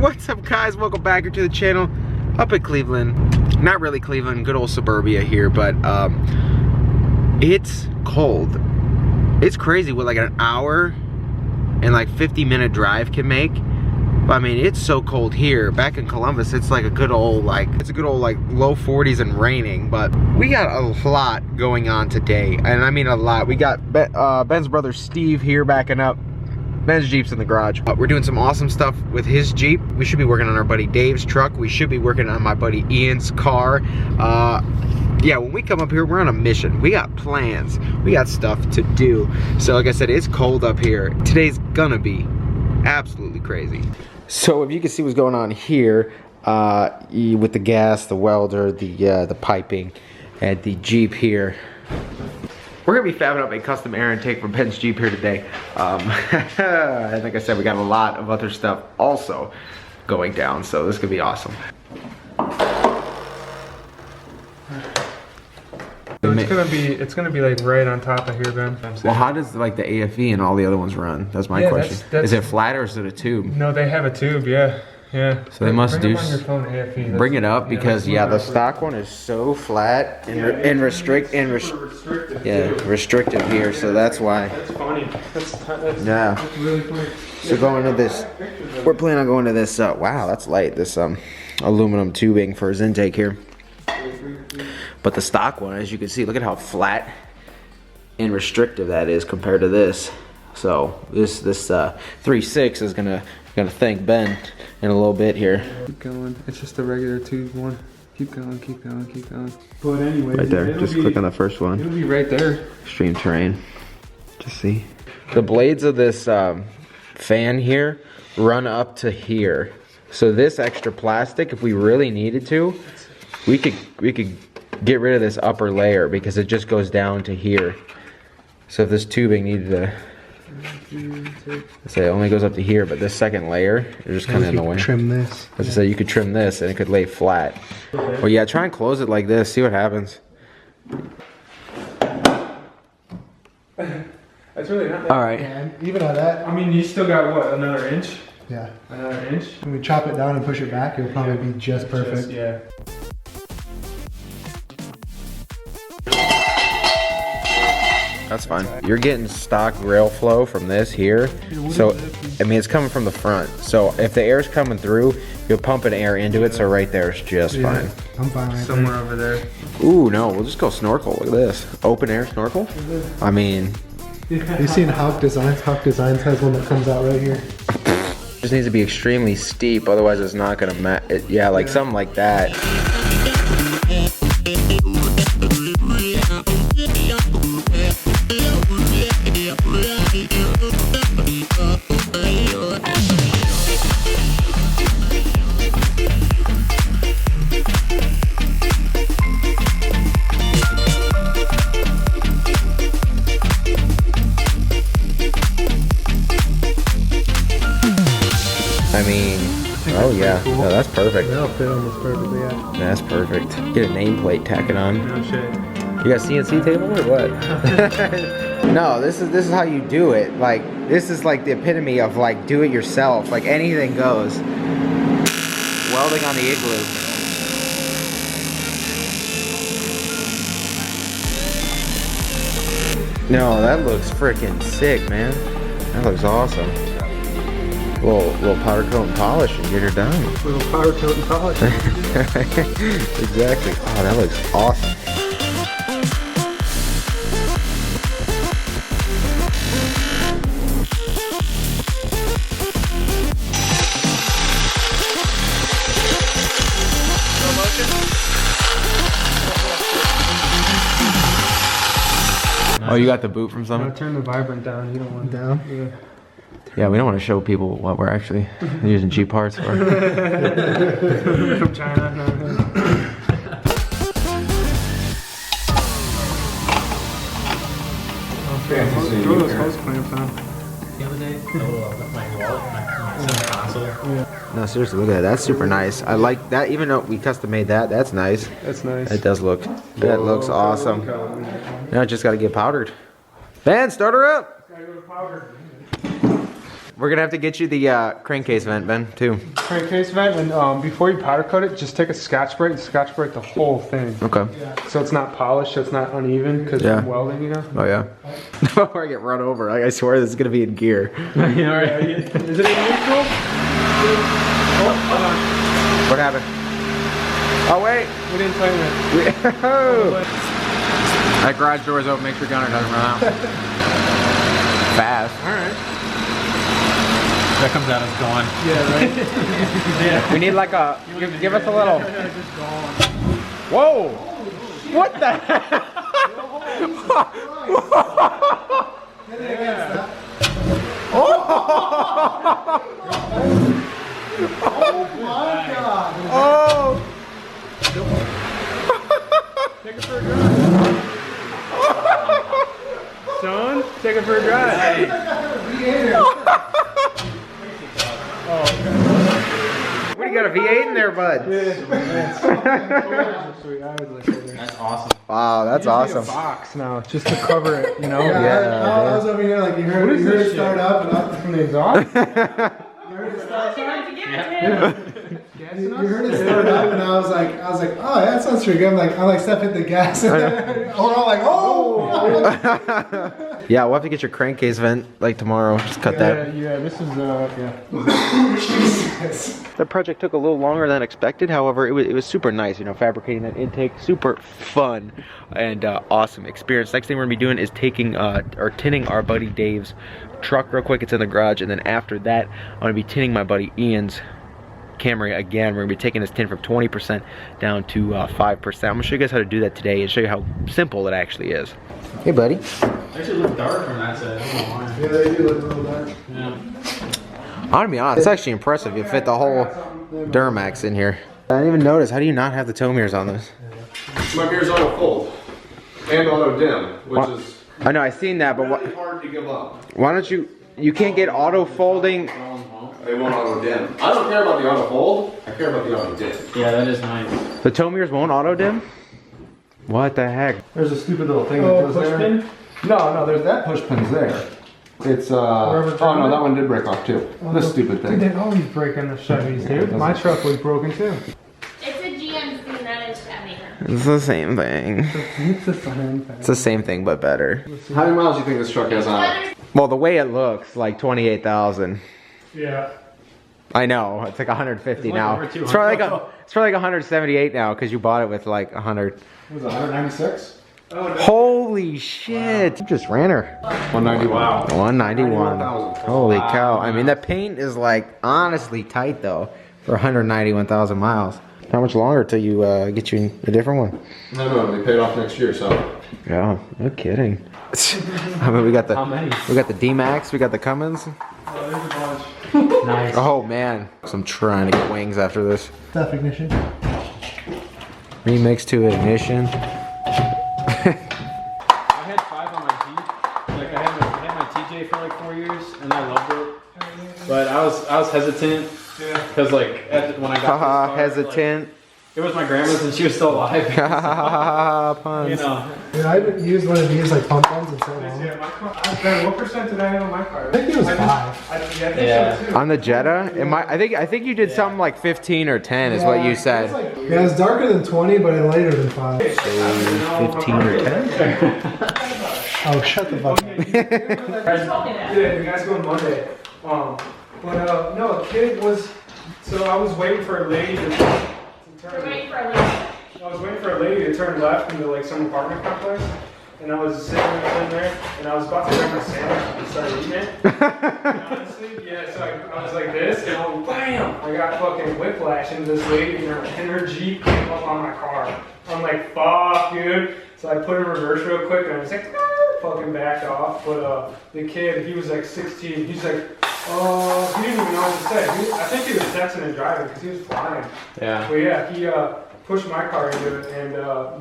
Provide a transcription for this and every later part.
What's up, guys? Welcome back here to the channel. Up at Cleveland. Not really Cleveland, good old suburbia here, but it's cold. It's crazy what like an hour and like 50-minute drive can make. But I mean, it's so cold here. Back in Columbus, it's like a good old like low 40s and raining. But we got a lot going on today, and I mean a lot. We got Ben's brother Steve here backing up. Ben's Jeep's in the garage. We're doing some awesome stuff with his Jeep. We should be working on our buddy Dave's truck. We should be working on my buddy Ian's car. Yeah, when we come up here, we're on a mission. We got plans. We got stuff to do. So like I said, it's cold up here. Today's gonna be absolutely crazy. So if you can see what's going on here, with the gas, the welder, the piping, and the Jeep here. We're gonna be fabbing up a custom air intake for Ben's Jeep here today. And like I said, we got a lot of other stuff also going down, so this could be awesome. So it's gonna be like right on top of here, Ben. Well, how does like the AFE and all the other ones run? That's my question. Is it flat or is it a tube? No, they have a tube. Yeah. So they must do. Bring it up on your phone, AFE. Bring it up because the stock one is so flat and restrictive here, so that's why. That's funny. That's really funny. So going to this, we're planning on going to this. Wow, that's light. This aluminum tubing for his intake here. But the stock one, as you can see, look at how flat and restrictive that is compared to this. So this 3.6 is gonna thank Ben in a little bit here. Keep going. It's just a regular tube one. Keep going, keep going, keep going. But anyway, right there. Just click on the first one. It'll be right there. Extreme terrain. Just see. The blades of this fan here run up to here. So this extra plastic, if we really needed to, we could get rid of this upper layer because it just goes down to here. So if this tubing needed to, let's say it only goes up to here, but this second layer is just kind of in the way. Trim this. As I said, you could trim this and it could lay flat. Well, yeah, try and close it like this. See what happens. That's really not that. All right. Yeah, even at that. I mean, you still got what, another inch? Yeah. Another inch? When we chop it down and push it back, it'll probably be just perfect. Yeah. That's fine. You're getting stock rail flow from this here. So, I mean, it's coming from the front. So if the air's coming through, you're pumping air into it, so right there is just fine. I'm fine right Somewhere over there. Ooh, no, we'll just go snorkel. Look at this. Open air snorkel? I mean... You've seen Hawk Designs? Hawk Designs has one that comes out right here. Just needs to be extremely steep, otherwise it's not gonna match. Yeah, like something like that. I mean, oh yeah, no, that's perfect. That'll fit almost perfectly, yeah. That's perfect. Get a nameplate, tack it on. No shit. You got a CNC table or what? No, this is how you do it. Like, this is like the epitome of like do it yourself. Like anything goes. Welding on the igloo. No, that looks freaking sick, man. That looks awesome. Little powder coat and polish and get her done. Little powder coat and polish. Exactly. Oh, that looks awesome. Oh, you got the boot from something? No, turn the vibrant down. You don't want Down? Yeah. Yeah, we don't want to show people what we're actually using Jeep parts for. From China. No. Throw those hose clamps on. The other day, my wallet, my console. Yeah. No, seriously, look at that. That's super nice. I like that. Even though we custom made that, that's nice. That's nice. It does look. That looks awesome. Now I just got to get powdered. Ben, start her up. Gotta go to powder. We're gonna have to get you the crankcase vent, Ben, too. Crankcase vent, and before you powder coat it, just take a Scotch Brite and Scotch Brite the whole thing. Okay. So it's not polished, so it's not uneven because Yeah. of welding, you know? Oh yeah. Before I get run over, like, I swear this is gonna be in gear. Is it in neutral? Oh, hold on. What happened? Oh wait. We didn't tighten it. That garage door's open. Make sure Gunner doesn't run out. Fast. All right. That comes out as gone. Yeah, right? We need like a. Give us a little. Whoa! What the heck? Oh my god! Oh! Take it for a drive. Son, take it for a drive. What do you got, a V8 in there, bud? That's awesome. Wow, that's awesome. A box now, just to cover it, you know? Yeah, I was over here like you heard it start up and up From the exhaust? you heard it start up and I was like, oh yeah, that sounds pretty good. I'm like Steph hit the gas and we're all like, oh! Yeah, we'll have to get your crankcase vent like tomorrow. Just cut that. Yeah, this is, yeah. Jesus. The project took a little longer than expected. However, it was super nice, you know, fabricating that intake, super fun and awesome experience. Next thing we're gonna be doing is taking or tinting our buddy Dave's truck real quick. It's in the garage, and then after that, I'm gonna be tinting my buddy Ian's Camry again. We're gonna be taking this tint from 20% down to 5%. I'm gonna show you guys how to do that today and show you how simple it actually is. Hey, buddy. They actually look dark from that side. I don't know why. Yeah, they do look a little dark. Yeah. I'm gonna be honest, it's actually impressive. You fit the whole Duramax in here. I didn't even notice. How do you not have the toe mirrors on this? My mirror's auto fold and auto dim, which is I know, I've seen that, but really hard to give up. why don't you can't get auto folding? They won't auto dim. I don't care about the auto fold. I care about the auto dim. Yeah, that is nice. The toe mirrors won't auto dim? What the heck? There's a stupid little thing that goes there. Pin? No, there's that push pin's there. It's, oh no, that one did break off too. This stupid thing. They always break on the Chevys, dude. My truck was broken too. It's a GMC, not a Chevy. It's the same thing. It's the same thing. It's the same thing, but better. How many miles do you think this truck has on it? Well, the way it looks, like 28,000. Yeah. I know, it's like 150 It's like now. over 200. It's probably like 178 now because you bought it with like 100. Was it 196? Oh, no. Holy shit! You just ran her. 191. Wow. 191. 91,000. Holy cow! I mean, the paint is like honestly tight though for 191,000 miles. How much longer till you get you a different one? No, it'll be paid off next year, so. Yeah, no kidding. I mean, we got the D-Max, we got the Cummins. Oh, there's a bunch. Nice. Oh man, so I'm trying to get wings after this. Stuff ignition. Remix to ignition. I had 5 on my Jeep. Like I had my TJ for like 4 years, and I loved it. But I was hesitant because like when I got this car, hesitant. like, it was my grandma's and she was still alive. Puns. You know. Dude, I haven't used one of these like pump ones in so long. Yeah, my car. Ben, what percent did I have on my car? I think it was 5. I think so too. On the Jetta, I think you did something like 15 or 10 is what you said. Yeah, it's darker than 20, but it's lighter than 5. 15 or 10? Oh, shut the fuck up. Yeah, the guy's going Monday. But no, a kid was. So I was waiting for a lady to turn. I was waiting for a lady to turn left into like some apartment complex, and I was sitting there, and I was about to grab my sandwich and start eating it. And honestly, yeah. So I was like this, and all bam! I got fucking whiplash, and this lady and her Jeep came up on my car. I'm like, fuck, dude. So I put it in reverse real quick, and I was like, fucking backed off. But the kid, he was like 16. He's like, oh, he didn't even know what to say. I think he was texting and driving because he was flying. Yeah. But yeah, he pushed my car into it, and the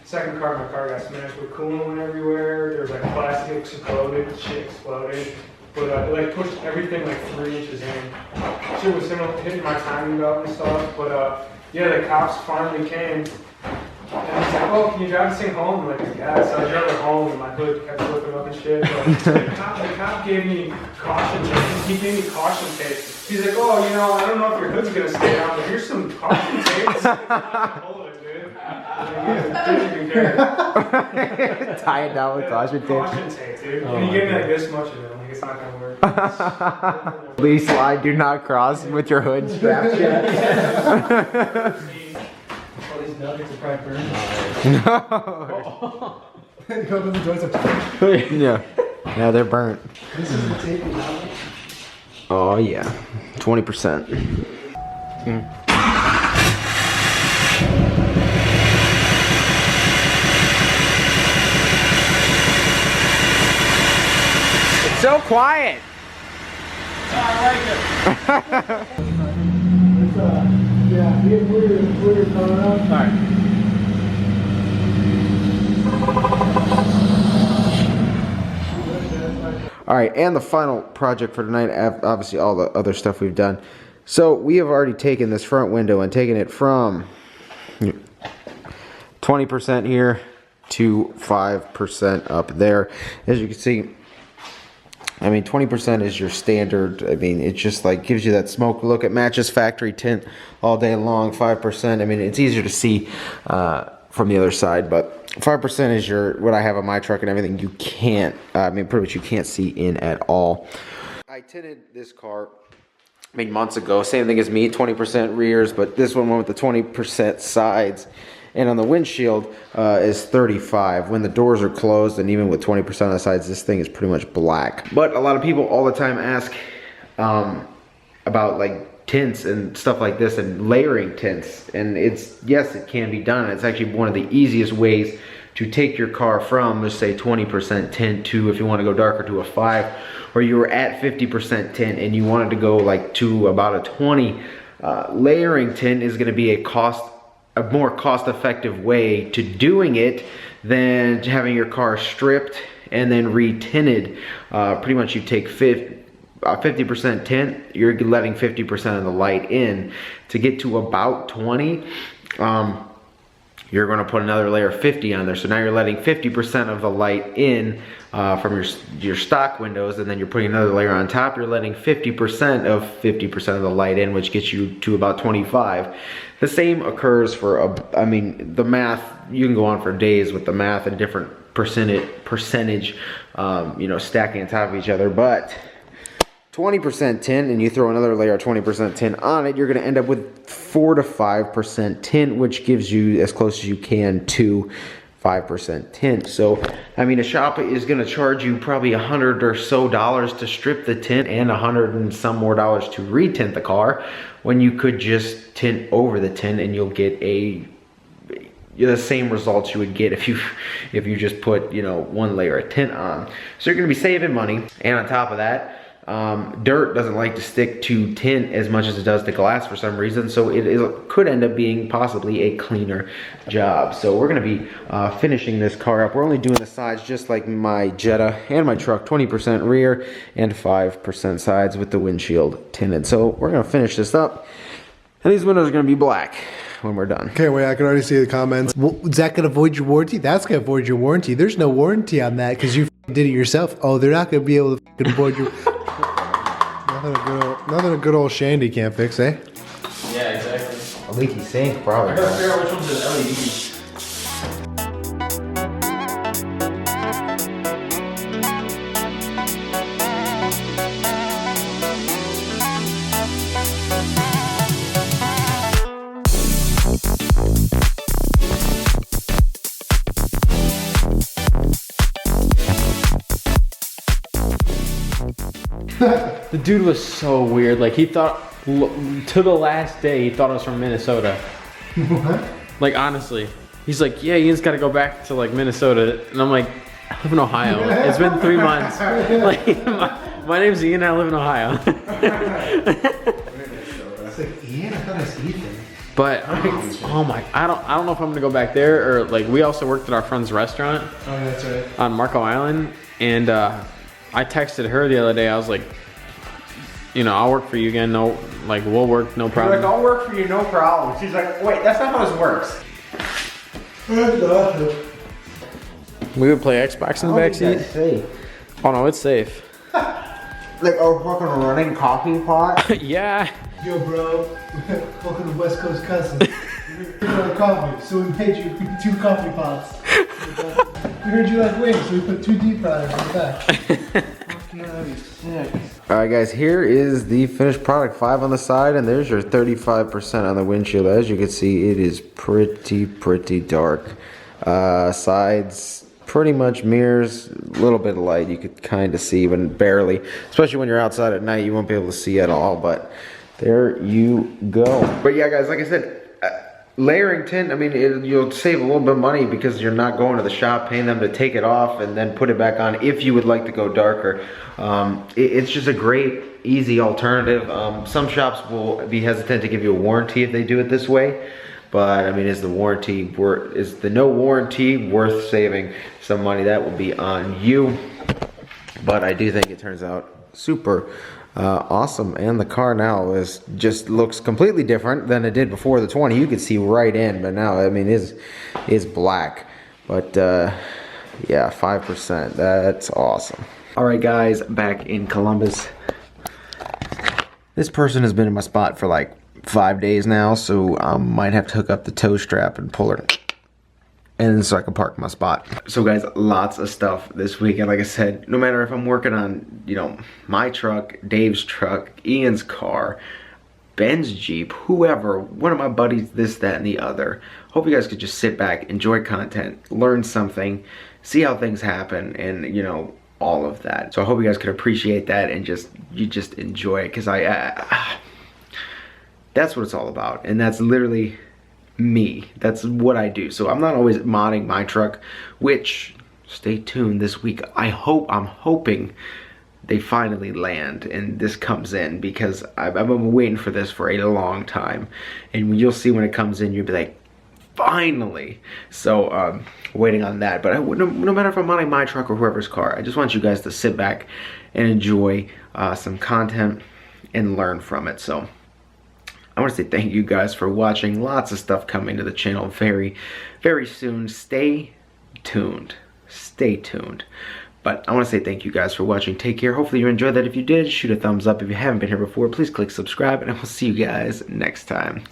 second car, my car got smashed with coolant went everywhere. There was like plastic exploded, shit exploded. But it like pushed everything like 3 inches in. Shit was hitting my timing belt and stuff. But yeah, the cops finally came. And he's like, oh, can you drive this thing home? I'm like, yeah. So I drove it home, and my hood kept flipping talking shit. But the cop gave me caution tape. He gave me caution tape. He's like, oh, you know, I don't know if your hood's gonna stay on, but here's some caution tape. Hold it, dude. Didn't care. Tie it down with caution tape. Caution tape, dude. And he gave me like this much of it. I'm like, it's not gonna work. Please slide, do not cross with your hood strapped shut. All these nuggets are probably burned. No. You open the doors up. Yeah. Yeah, they're burnt. This is the tape now. Oh yeah, 20%. It's so quiet. Yeah, we're coming up. All right. All right, and the final project for tonight, obviously all the other stuff we've done. So we have already taken this front window and taken it from 20% here to 5% up there. As you can see, I mean, 20% is your standard. I mean, it just like gives you that smoke look. It matches factory tint all day long. 5%, I mean, it's easier to see from the other side, but 5% is what I have on my truck and everything. You can't, I mean, pretty much you can't see in at all. I tinted this car, I mean, months ago. Same thing as me, 20% rears, but this one went with the 20% sides. And on the windshield is 35. When the doors are closed, and even with 20% on the sides, this thing is pretty much black. But a lot of people all the time ask about like tints and stuff like this and layering tints, and yes, it can be done. It's actually one of the easiest ways to take your car from, let's say, 20% tint to, if you want to go darker, to a 5, or you were at 50% tint and you wanted to go like to about a 20. Layering tint is going to be a more cost-effective way to doing it than having your car stripped and then re-tinted. Pretty much you take 50% tint, you're letting 50% of the light in. To get to about 20, you're going to put another layer of 50 on there. So now you're letting 50% of the light in from your stock windows, and then you're putting another layer on top. You're letting 50% of the light in, which gets you to about 25. The same occurs for, I mean, the math, you can go on for days with the math and different percentage, you know, stacking on top of each other, but 20% tint and you throw another layer of 20% tint on it, you're going to end up with 4 to 5% tint, which gives you as close as you can to 5% tint. So, I mean, a shop is going to charge you probably $100 or so to strip the tint and $100 and some more to retint the car, when you could just tint over the tint and you'll get the same results you would get if you just put, you know, one layer of tint on. So you're going to be saving money, and on top of that, dirt doesn't like to stick to tint as much as it does to glass for some reason, so it could end up being possibly a cleaner job. So we're going to be finishing this car up. We're only doing the sides just like my Jetta and my truck, 20% rear and 5% sides with the windshield tinted. So we're going to finish this up, and these windows are going to be black when we're done. Okay, wait, I can already see the comments. Well, is that going to void your warranty? That's going to void your warranty. There's no warranty on that because you did it yourself. Oh, they're not going to be able to void your... Nothing a good old Shandy can't fix, eh? Yeah, exactly. A leaky sink, probably. I gotta figure out which one's an The dude was so weird. Like, he thought, to the last day, he thought I was from Minnesota. What? Like, honestly. He's like, yeah, Ian's got to go back to, like, Minnesota. And I'm like, I live in Ohio. It's been 3 months. Like, my name's Ian, I live in Ohio. It's like, Ian, I thought it was Ethan. But, oh my, I don't know if I'm going to go back there. Or, like, we also worked at our friend's restaurant. Oh, that's right. On Marco Island. And, I texted her the other day. I was like, you know, I'll work for you again. No, like, we'll work, no problem. You're like, I'll work for you, no problem. She's like, wait, that's not how this works. We would play Xbox in the back seat. Oh no, it's safe. Like our fucking running coffee pot. Yeah. Yo, bro. Welcome to West Coast Cousins. We like coffee, so we made you 2 coffee pots. We heard you like wings, so we put 2 deep fryers in the back. Fucking that'd be sick. Alright guys, here is the finished product. 5 on the side, and there's your 35% on the windshield. As you can see, it is pretty dark. Sides, pretty much mirrors, a little bit of light you could kind of see, but barely. Especially when you're outside at night, you won't be able to see at all, but there you go. But yeah guys, like I said, layering tint, I mean, you'll save a little bit of money because you're not going to the shop paying them to take it off and then put it back on if you would like to go darker. It's just a great, easy alternative. Some shops will be hesitant to give you a warranty if they do it this way. But I mean, is the no warranty worth saving some money? That will be on you. But I do think it turns out super awesome, and the car now just looks completely different than it did before the 20. You could see right in, but now I mean is black. But yeah, 5%. That's awesome. All right, guys, back in Columbus. This person has been in my spot for like 5 days now, so I might have to hook up the tow strap and pull her, and so I can park my spot. So guys, lots of stuff this weekend. Like I said, no matter if I'm working on, you know, my truck, Dave's truck, Ian's car, Ben's Jeep, whoever, one of my buddies, this, that, and the other. Hope you guys could just sit back, enjoy content, learn something, see how things happen, and you know, all of that. So I hope you guys could appreciate that and you just enjoy it, because that's what it's all about, and that's literally me. That's what I do. So I'm not always modding my truck, which, stay tuned this week. I'm hoping they finally land and this comes in, because I've been waiting for this for a long time, and you'll see when it comes in, you'll be like, finally. So waiting on that. But no matter if I'm modding my truck or whoever's car, I just want you guys to sit back and enjoy some content and learn from it. So I want to say thank you guys for watching. Lots of stuff coming to the channel very, very soon. Stay tuned. Stay tuned. But I want to say thank you guys for watching. Take care. Hopefully you enjoyed that. If you did, shoot a thumbs up. If you haven't been here before, please click subscribe, and I will see you guys next time.